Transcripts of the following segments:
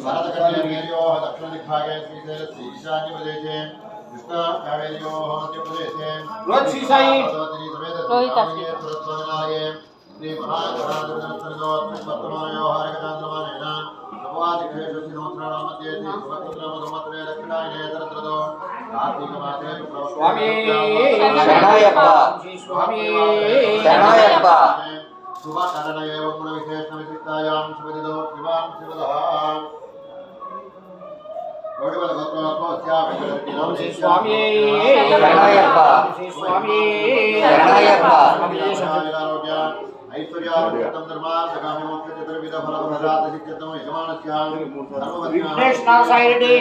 भरतकन्यायोः दक्षिणदिग्भागे श्रीशैलस्य ईशान्यप्रदेशे कृष्णाकावेर्योः मध्यप्रदेशे रोहितास्वामिनालये श्रीमहागणाधिपतिवर्तमानयोः हरकचान्द्रमानेन नववादिक्षेषुनोत्राणां मध्ये श्रीभक्तनामसंवत्सरे दक्षिणायने तरत्रतो कार्तीकमासे स्वामी शरणय्यप्प स्वामी शरणय्यप्प शुभकरणये गुणविशेषणविशिष्टायां शुभदिदो शिवां शिवदः स्वामी शरणय्यप्प स्वामी शरणय्यप्प ऐश्वर्यार्थं धर्मार्थकामि मोक्षचतुर्विध फलप्रदात सिद्ध्यर्थं यजमानस्य विघ्नेशनाथाय रेड्डी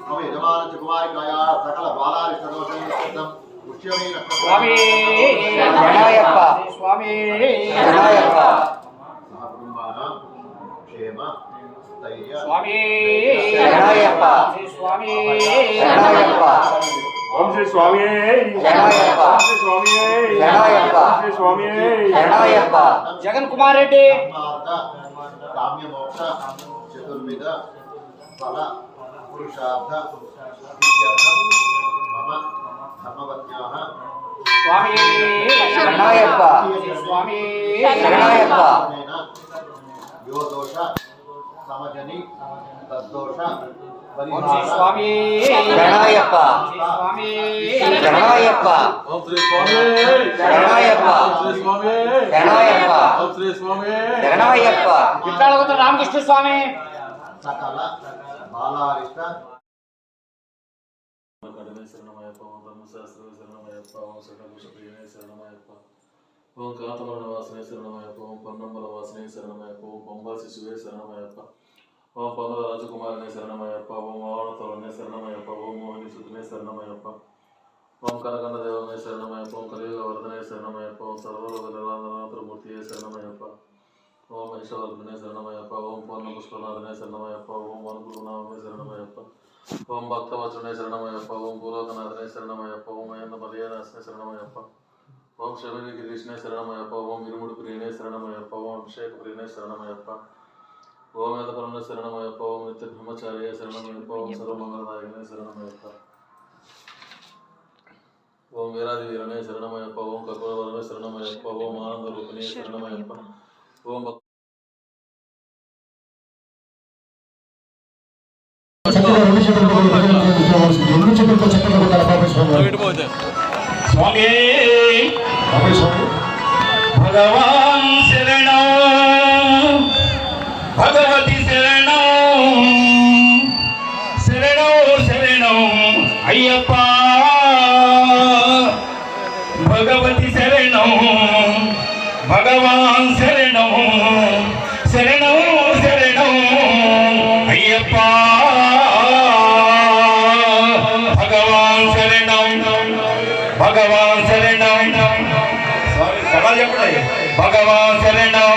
कुमारिकाया सकल बालारिष्टदोषं स्वामी शरणय्यप्प स्वामी शरणय्यप्प क्षेम स्थैर्य स्वामी शरणय्यप्प स्वामी शरणय्यप्प ओम श्री स्वामी शरणय्यप्प श्री स्वामी शरणय्यप्प श्री स्वामी शरणय्यप्प जगन कुमार रेड्डी काम्य मोक्ष चतुर्विध फल पुरुषार्थ मम धर्मपत्न्याः स्वामी शरणय्यप्प स्वामी शरणय्यप्प यो दोष समजनि तद्दोष स्वामी शरणय्यप्प स्वामी शरणय्यप्प ओम श्री स्वामी शरणय्यप्प श्री स्वामी शरणय्यप्प ओम श्री स्वामी शरणय्यप्प किट्टाळगोत्र रामकृष्ण स्वामी सकल बालारिष्ट शरणमयप्प ओम धर्मशास्त्र शरणमयप्प ओम सकलकुशप्रिये शरणमयप्प ओम कांतवर्णवासने शरणमयप्प ओम पन्नंबलवासने शरणमयप्प ओम पंबाशिशुवे शरणमयप्प ओम पन्नल राजकुमारने शरणमयप्प ओम आवणतोरने शरणमयप्प ओम मोहिनीसुतने शरणमयप्प ओम कनकनदेवने शरणमयप्प ओम कलियुगवर्धने शरणमयप्प ओम सर्वलोकनिलयनाथमूर्तिये शरणमयप्प ओम महेश्वरने शरणमयप्प ओम पूर्णपुष्पनाथने शरणमयप्प ओम वनकुलनामने शरणमयप्प ओम भक्तवचने शरणमयप्प ओम भूलोकनाथने शरणमयप्प ओम मलयनाथने शरणमयप्प ओम शबरी गिरीशने शरणमयप्प ओम इरुमुडी प्रियने शरणमयप्प ओम अभिषेक प्रियने शरणमयप्प ओम वेदपरमने शरणमयप्प ओम नित्य ब्रह्मचार्य शरणमयप्प ओम सर्वमंगलदायकने शरणमयप्प ओम वीरादिवीरने शरणमयप्प ओम कपिलवरने शरणमयप्प ओम आनंदरूपिणे शरणमयप्प ओम स्वामी भगवान शरणौ भगवती शरणौ शरणौ शरणौ अय्यप्पा भगवती शरणौ भगवान शरणौ शरणौ शरणौ अय्यप्पा भगवान शरणौ भगवान शरणौ समाज भगवान शरणौ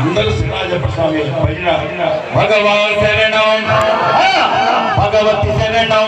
अंदर समाज स्वामी भजन भगवान शरणौ भगवती शरणौ।